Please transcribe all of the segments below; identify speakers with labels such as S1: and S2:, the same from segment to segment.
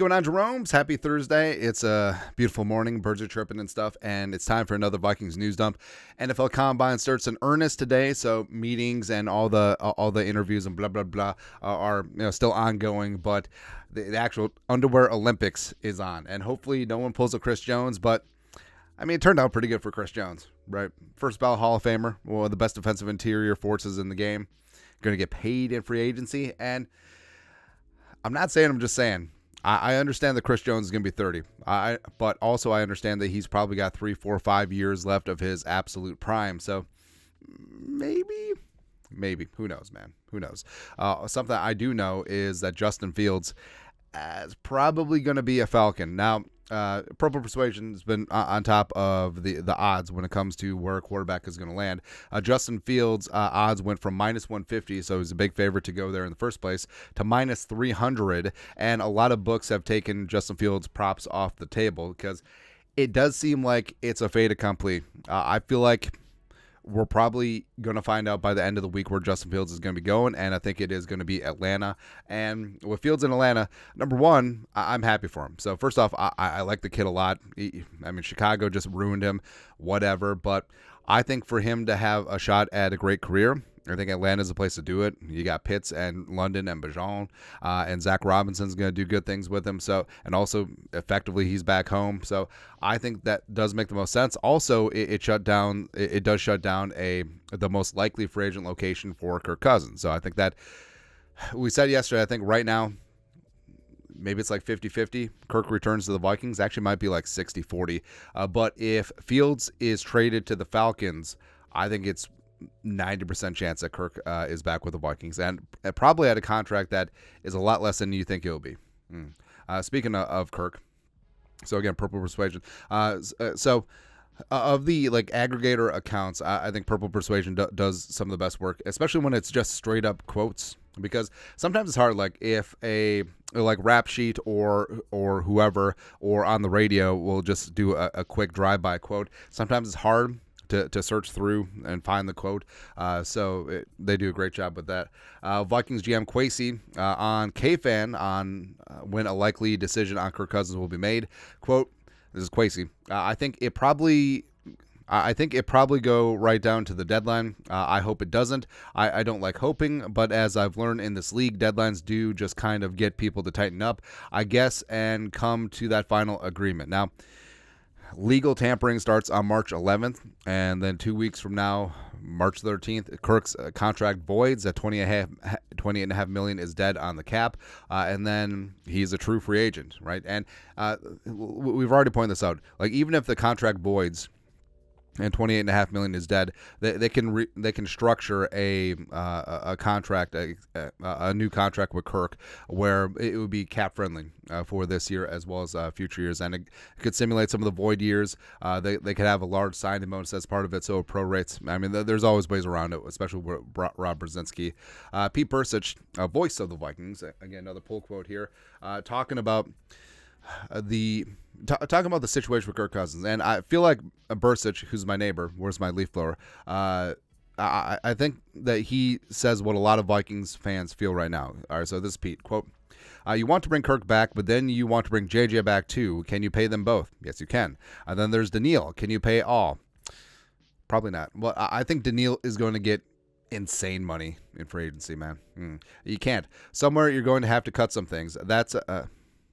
S1: going on, Jerome's? Happy Thursday. It's a beautiful morning. Birds are chirping and stuff, and it's time for another Vikings news dump. NFL Combine starts in earnest today, so meetings and all the interviews and blah blah blah are still ongoing. But the actual underwear Olympics is on, and hopefully no one pulls a Chris Jones. But I mean, it turned out pretty good for Chris Jones, right? First ballot Hall of Famer, one of the best defensive interior forces in the game, going to get paid in free agency, and I'm not saying, I'm just saying. I understand that Chris Jones is going to be 30, but also I understand that he's probably got 3, 4, 5 years left of his absolute prime. So maybe, who knows, man? Who knows? Something I do know is that Justin Fields is probably going to be a Falcon. Now, Purple Persuasion has been on top of the odds when it comes to where a quarterback is going to land. Justin Fields' odds went from minus 150, so he's a big favorite to go there in the first place, to minus 300, and a lot of books have taken Justin Fields' props off the table because it does seem like it's a fait accompli. I feel like we're probably going to find out by the end of the week where Justin Fields is going to be going, and I think it is going to be Atlanta. And with Fields in Atlanta, number one, I'm happy for him. So first off, I like the kid a lot. Chicago just ruined him, whatever. But I think for him to have a shot at a great career, I think Atlanta is the place to do it. You got Pitts and London and Bijan, and Zach Robinson's going to do good things with him. So, and also effectively he's back home. So I think that does make the most sense. Also, it does shut down the most likely free agent location for Kirk Cousins. So I think that we said yesterday, I think right now, maybe it's like 50-50. Kirk returns to the Vikings. Actually might be like 60-40. But if Fields is traded to the Falcons, I think it's 90% chance that Kirk is back with the Vikings, and probably at a contract that is a lot less than you think it'll be. Speaking of Kirk, so again, Purple Persuasion. So of the aggregator accounts, I think Purple Persuasion does some of the best work, especially when it's just straight up quotes. Because sometimes it's hard, like if a Rap Sheet or whoever or on the radio will just do a quick drive-by quote. Sometimes it's hard to search through and find the quote. So they do a great job with that. Vikings GM Kwesi on KFan on when a likely decision on Kirk Cousins will be made. Quote, this is Kwesi. I think it probably go right down to the deadline. I hope it doesn't. I don't like hoping, but as I've learned in this league, deadlines do just kind of get people to tighten up, I guess, and come to that final agreement. Now, legal tampering starts on March 11th, and then 2 weeks from now, March 13th, Kirk's contract voids at $28.5 million is dead on the cap, and then he's a true free agent, right? And we've already pointed this out. Like, even if the contract voids and $28.5 million is dead, they can structure a contract, a new contract with Kirk, where it would be cap friendly for this year as well as future years, and it could simulate some of the void years. They could have a large signing bonus as part of it, so it prorates. I mean, there's always ways around it, especially with Rob Brzezinski. Pete Persich, voice of the Vikings, again another pull quote here, talking about talking about the situation with Kirk Cousins, and I feel like Bursich, who's my neighbor, where's my leaf blower? I think that he says what a lot of Vikings fans feel right now. All right, so this is Pete. Quote, you want to bring Kirk back, but then you want to bring JJ back too. Can you pay them both? Yes, you can. And then there's Daniil. Can you pay all? Probably not. Well, I think Daniil is going to get insane money in free agency, man. You can't. Somewhere you're going to have to cut some things. That's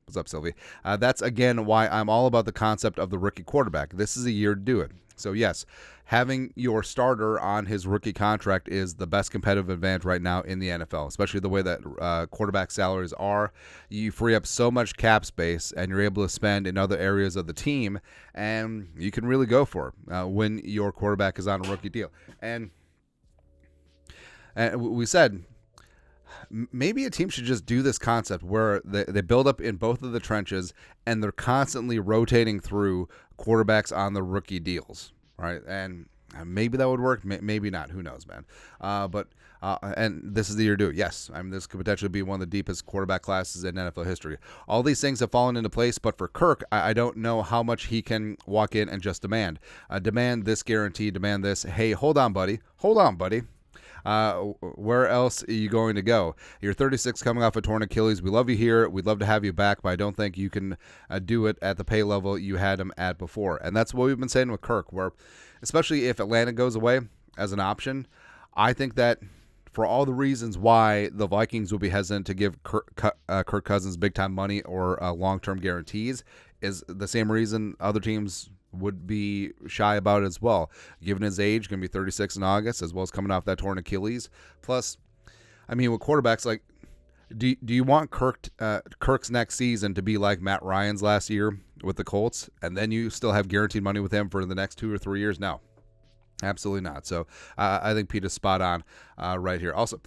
S1: what's up, Sylvie? That's, again, why I'm all about the concept of the rookie quarterback. This is a year to do it. So, yes, having your starter on his rookie contract is the best competitive advantage right now in the NFL, especially the way that quarterback salaries are. You free up so much cap space, and you're able to spend in other areas of the team, and you can really go for it when your quarterback is on a rookie deal. And we said, maybe a team should just do this concept where they build up in both of the trenches and they're constantly rotating through quarterbacks on the rookie deals, right? And maybe that would work, maybe not. Who knows, man? And this is the year to do it. Yes, I mean, this could potentially be one of the deepest quarterback classes in NFL history. All these things have fallen into place, but for Kirk, I don't know how much he can walk in and just demand. Demand this guarantee, demand this. Hey, hold on, buddy. Where else are you going to go? You're 36, coming off a torn Achilles. We love you here. We'd love to have you back, but I don't think you can do it at the pay level you had him at before. And that's what we've been saying with Kirk, where especially if Atlanta goes away as an option, I think that for all the reasons why the Vikings will be hesitant to give Kirk Cousins big-time money or long-term guarantees is the same reason other teams would be shy about it as well. Given his age, going to be 36 in August, as well as coming off that torn Achilles. Plus, I mean, with quarterbacks, like, do you want Kirk's next season to be like Matt Ryan's last year with the Colts, and then you still have guaranteed money with him for the next 2 or 3 years? No. Absolutely not. So I think Pete is spot on right here. Also,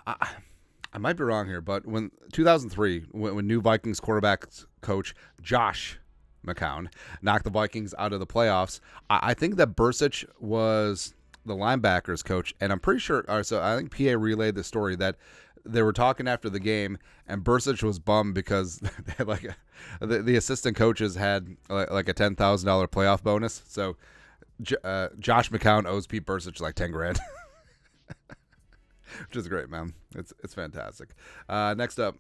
S1: I might be wrong here, but when 2003, when new Vikings quarterback coach Josh McCown knocked the Vikings out of the playoffs, I think that Bursich was the linebackers coach, and I'm pretty sure. So I think PA relayed the story that they were talking after the game, and Bursich was bummed because they had the assistant coaches had like a $10,000 playoff bonus. So Josh McCown owes Pete Bursich like $10,000, which is great, man. It's fantastic. Next up,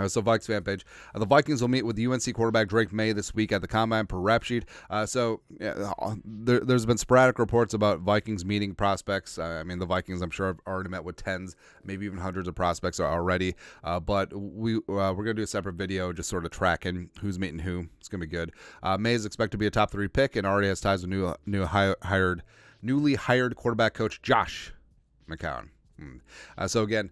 S1: so Vikes fan page. The Vikings will meet with UNC quarterback Drake Maye this week at the Combine per rap sheet. There's been sporadic reports about Vikings meeting prospects. I mean, the Vikings, I'm sure, have already met with tens, maybe even hundreds of prospects already. But we're going to do a separate video just sort of tracking who's meeting who. It's going to be good. Maye is expected to be a top 3 pick and already has ties with newly hired quarterback coach Josh McCown. So again,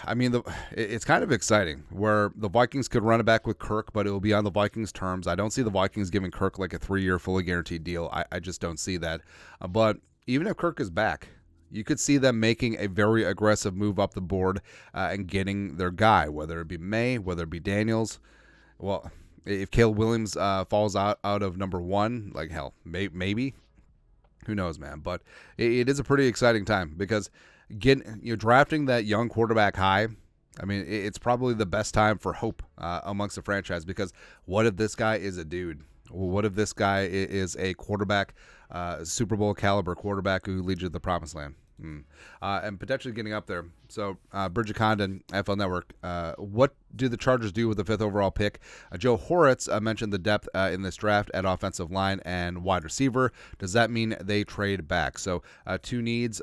S1: I mean, it's kind of exciting where the Vikings could run it back with Kirk, but it will be on the Vikings' terms. I don't see the Vikings giving Kirk like a 3-year fully guaranteed deal. I just don't see that. But even if Kirk is back, you could see them making a very aggressive move up the board and getting their guy, whether it be Maye, whether it be Daniels. Well, if Caleb Williams falls out of number 1, like hell, maybe. Who knows, man? But it is a pretty exciting time because drafting that young quarterback high, I mean, it's probably the best time for hope amongst the franchise, because what if this guy is a dude? What if this guy is a quarterback, Super Bowl caliber quarterback who leads you to the promised land? And potentially getting up there. So, Bridget Condon, NFL Network. What do the Chargers do with the 5th overall pick? Joe Horitz mentioned the depth in this draft at offensive line and wide receiver. Does that mean they trade back? So, 2 needs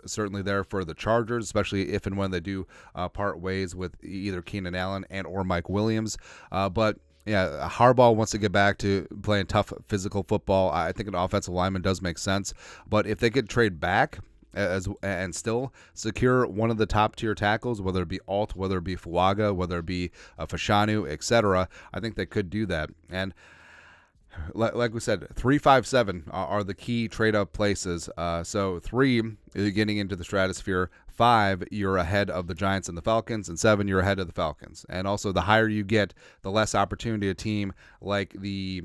S1: certainly there for the Chargers, especially if and when they do part ways with either Keenan Allen and or Mike Williams. But yeah, Harbaugh wants to get back to playing tough physical football. I think an offensive lineman does make sense. But if they could trade back and still secure one of the top tier tackles, whether it be Alt, whether it be Fuaga, whether it be Fashanu, etc., I think they could do that. And like we said, 3, 5, 7 are the key trade-up places. So 3, you're getting into the stratosphere. 5, you're ahead of the Giants and the Falcons. And 7, you're ahead of the Falcons. And also, the higher you get, the less opportunity a team like the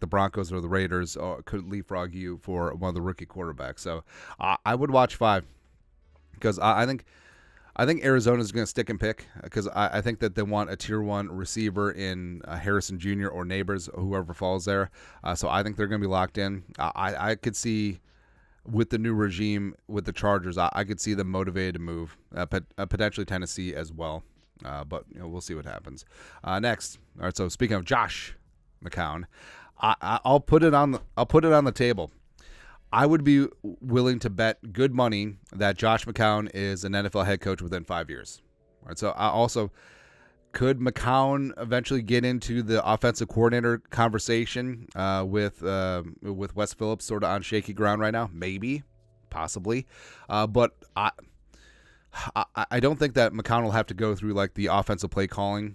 S1: Broncos or the Raiders could leapfrog you for one of the rookie quarterbacks. So I would watch 5 because I think Arizona is going to stick and pick, because I think that they want a tier 1 receiver in Harrison Jr. or Neighbors, whoever falls there. So I think they're going to be locked in. I could see with the new regime with the Chargers, I could see them motivated to move, potentially Tennessee as well. But we'll see what happens. Next, all right. So speaking of Josh McCown, I'll put it on the table. I would be willing to bet good money that Josh McCown is an NFL head coach within 5 years. All right, so could McCown eventually get into the offensive coordinator conversation with Wes Phillips sort of on shaky ground right now? Maybe, possibly, but I don't think that McCown will have to go through like the offensive play calling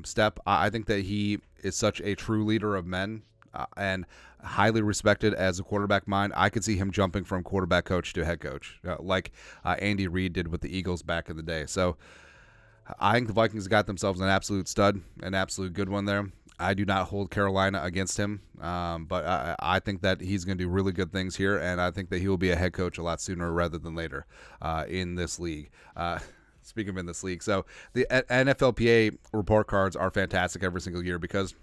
S1: step. I think that he is such a true leader of men and highly respected as a quarterback mind. I could see him jumping from quarterback coach to head coach, like Andy Reid did with the Eagles back in the day. So I think the Vikings got themselves an absolute stud, an absolute good one there. I do not hold Carolina against him, but I think that he's going to do really good things here, and I think that he will be a head coach a lot sooner rather than later in this league. Speaking of in this league, so the NFLPA report cards are fantastic every single year because.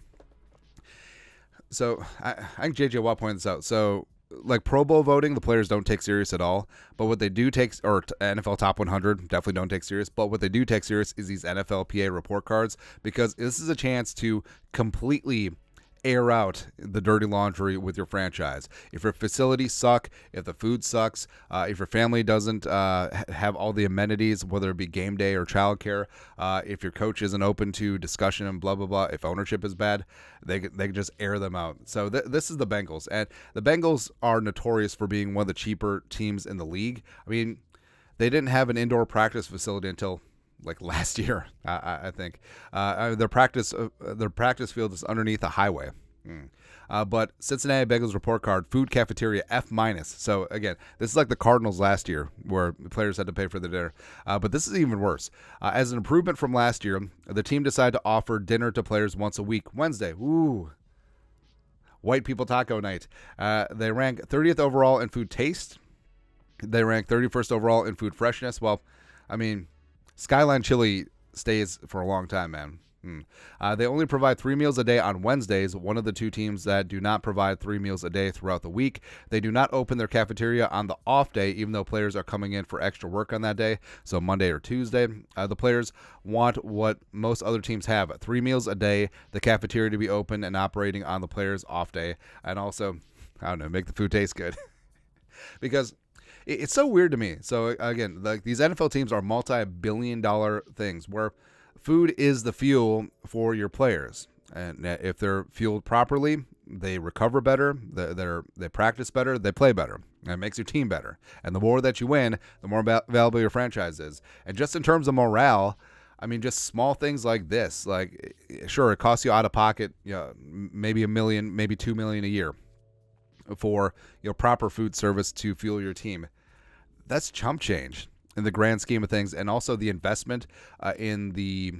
S1: So I think J.J. Watt pointed this out. So like Pro Bowl voting, the players don't take serious at all. But what they do take, or NFL Top 100, definitely don't take serious. But what they do take serious is these NFLPA report cards, because this is a chance to completely air out the dirty laundry with your franchise. If your facilities suck, if the food sucks, if your family doesn't have all the amenities, whether it be game day or childcare, if your coach isn't open to discussion and blah, blah, blah, if ownership is bad, they can just air them out. So this is the Bengals. And the Bengals are notorious for being one of the cheaper teams in the league. I mean, they didn't have an indoor practice facility until like last year, I think. Their practice field is underneath a highway. But Cincinnati Bengals report card, food cafeteria F-. So again, this is like the Cardinals last year, where the players had to pay for the dinner. But this is even worse. As an improvement from last year, the team decided to offer dinner to players once a week, Wednesday. Ooh. White people taco night. They rank 30th overall in food taste. They rank 31st overall in food freshness. Well, I mean, Skyline Chili stays for a long time, man. They only provide 3 meals a day on Wednesdays, one of the 2 teams that do not provide 3 meals a day throughout the week. They do not open their cafeteria on the off day, even though players are coming in for extra work on that day, so Monday or Tuesday. The players want what most other teams have, 3 meals a day, the cafeteria to be open and operating on the players' off day, and also, I don't know, make the food taste good. Because it's so weird to me. So again, like these NFL teams are multi-billion-dollar things where food is the fuel for your players, and if they're fueled properly, they recover better, they practice better, they play better, and it makes your team better. And the more that you win, the more valuable your franchise is. And just in terms of morale, I mean, just small things like this, like sure, it costs you out of pocket, maybe $1 million, maybe $2 million a year for proper food service to fuel your team. That's chump change in the grand scheme of things, and also the investment in the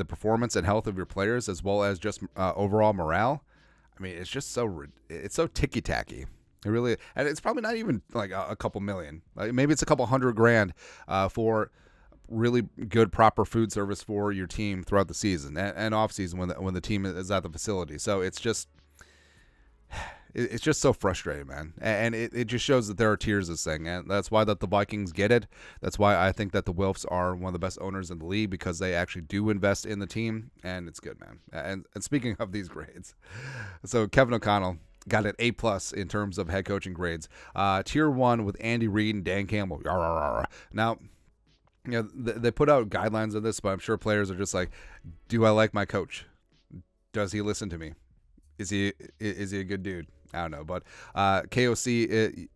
S1: performance and health of your players, as well as just overall morale. I mean, it's just so ticky tacky. It really, and it's probably not even like a couple million. Like maybe it's a couple $100,000 for really good, proper food service for your team throughout the season and off season when the team is at the facility. So it's just so frustrating, man. And it just shows that there are tiers of this thing. And that's why that the Vikings get it. That's why I think that the Wilfs are one of the best owners in the league, because they actually do invest in the team. And it's good, man. And speaking of these grades, so Kevin O'Connell got an A+ in terms of head coaching grades. Tier 1 with Andy Reid and Dan Campbell. Now, they put out guidelines of this, but I'm sure players are just like, do I like my coach? Does he listen to me? Is he a good dude? I don't know, but KOC,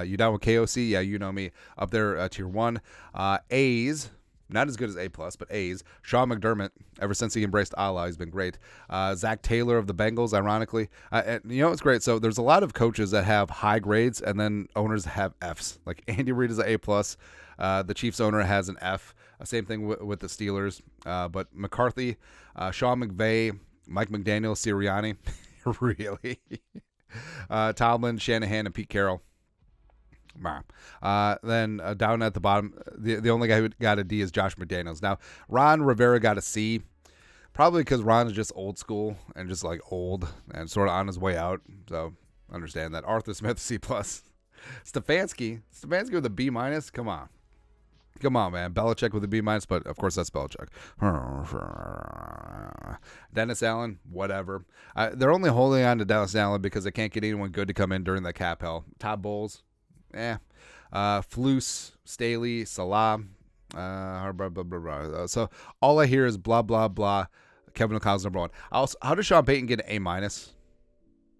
S1: you down with KOC? Yeah, you know me. Up there, tier 1. A's, not as good as A+, but A's. Sean McDermott, ever since he embraced Allah, he's been great. Zach Taylor of the Bengals, ironically. And it's great. So there's a lot of coaches that have high grades, and then owners that have Fs. Like Andy Reid is an A+. The Chiefs owner has an F. Same thing with the Steelers. But McCarthy, Sean McVay, Mike McDaniel, Sirianni. Really? Tomlin, Shanahan, and Pete Carroll. Then down at the bottom, the only guy who got a D is Josh McDaniels. Now, Ron Rivera got a C, probably because Ron is just old school and just like old and sort of on his way out. So understand that. Arthur Smith, C+. Stefanski with a B-. Come on, man. Belichick with a B-, but of course that's Belichick. Dennis Allen, whatever. They're only holding on to Dennis Allen because they can't get anyone good to come in during the cap hell. Todd Bowles, Flus, Staley, Salah, blah, blah, blah, blah. So all I hear is blah, blah, blah. Kevin O'Connell's number 1. Also, how does Sean Payton get an A-?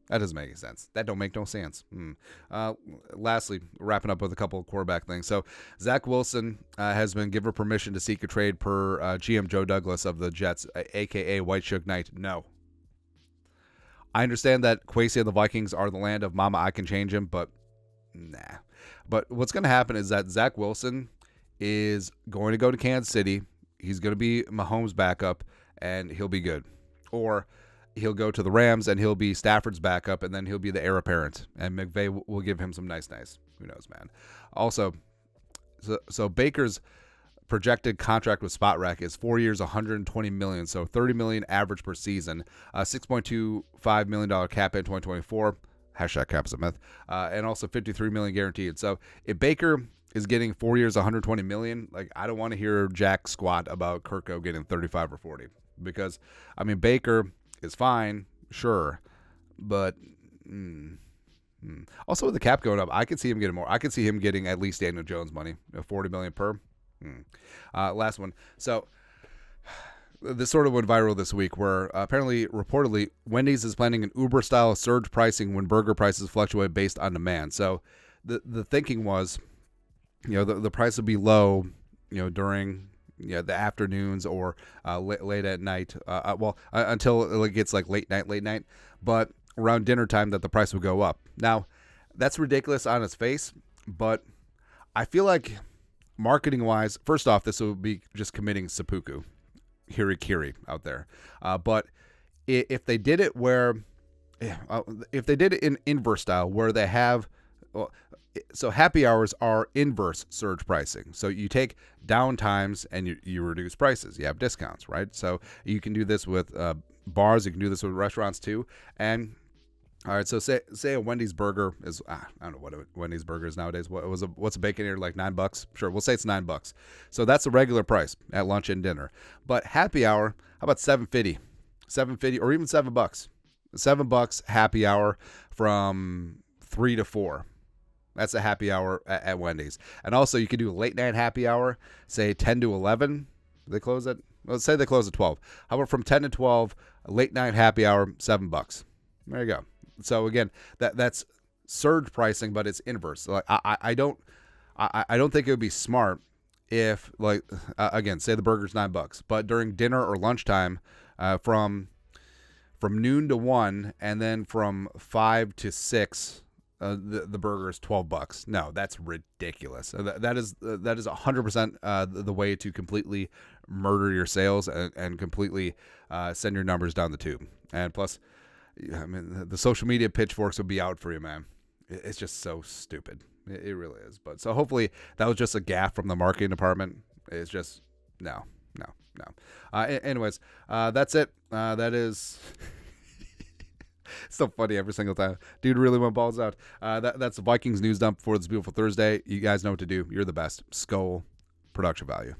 S1: That doesn't make any sense. That don't make no sense. Lastly, wrapping up with a couple of quarterback things. So Zach Wilson has been given permission to seek a trade per GM Joe Douglas of the Jets, a.k.a. White Suge Knight. No. I understand that Kwesi and the Vikings are the land of Mama, I can change him, but nah. But what's going to happen is that Zach Wilson is going to go to Kansas City. He's going to be Mahomes' backup, and he'll be good. Or he'll go to the Rams, and he'll be Stafford's backup, and then he'll be the heir apparent. And McVay will give him some nice. Who knows, man? Also, so Baker's projected contract with Spotrac is 4 years, $120 million, so $30 million average per season. $6.25 million cap in 2024. Hashtag Caps a myth. And also $53 million guaranteed. So if Baker is getting 4 years, $120 million, like, I don't want to hear jack squat about Kirko getting 35 or 40, because I mean, Baker is fine, sure, but also with the cap going up, I could see him getting more. I could see him getting at least Daniel Jones money, $40 million per. Last one. So this sort of went viral this week, where reportedly, Wendy's is planning an Uber-style surge pricing when burger prices fluctuate based on demand. So the thinking was, the price would be low, during the afternoons or late at night. Until it gets like late night, but around dinner time that the price would go up. Now, that's ridiculous on its face, but I feel like marketing-wise, first off, this would be just committing seppuku, hirikiri out there. But if they did it in inverse style, where they have, so happy hours are inverse surge pricing. So you take down times and you reduce prices. You have discounts, right? So you can do this with bars. You can do this with restaurants too. And all right, so say a Wendy's burger is, I don't know what a Wendy's burger is nowadays. What's a Baconator, like $9? Sure, we'll say it's $9. So that's the regular price at lunch and dinner. But happy hour, how about $7.50, or even $7? $7 happy hour from 3 to 4. That's a happy hour at Wendy's. And also, you can do a late night happy hour, say 10 to 11. Let's say they close at 12. How about from 10 to 12, a late night happy hour, $7? There you go. So again, that's surge pricing, but it's inverse. Like I don't think it would be smart if, like, again, say the burger's $9, but during dinner or lunchtime, from noon to 1, and then from 5 to 6, the burger is $12. No, that's ridiculous. That is 100% the way to completely murder your sales and completely send your numbers down the tube. And plus, I mean, the social media pitchforks will be out for you, man. It's just so stupid. It really is. But so hopefully that was just a gaffe from the marketing department. It's just no. Anyways, that's it. That is so funny every single time. Dude really went balls out. That's the Vikings news dump for this beautiful Thursday. You guys know what to do. You're the best. Skull production value.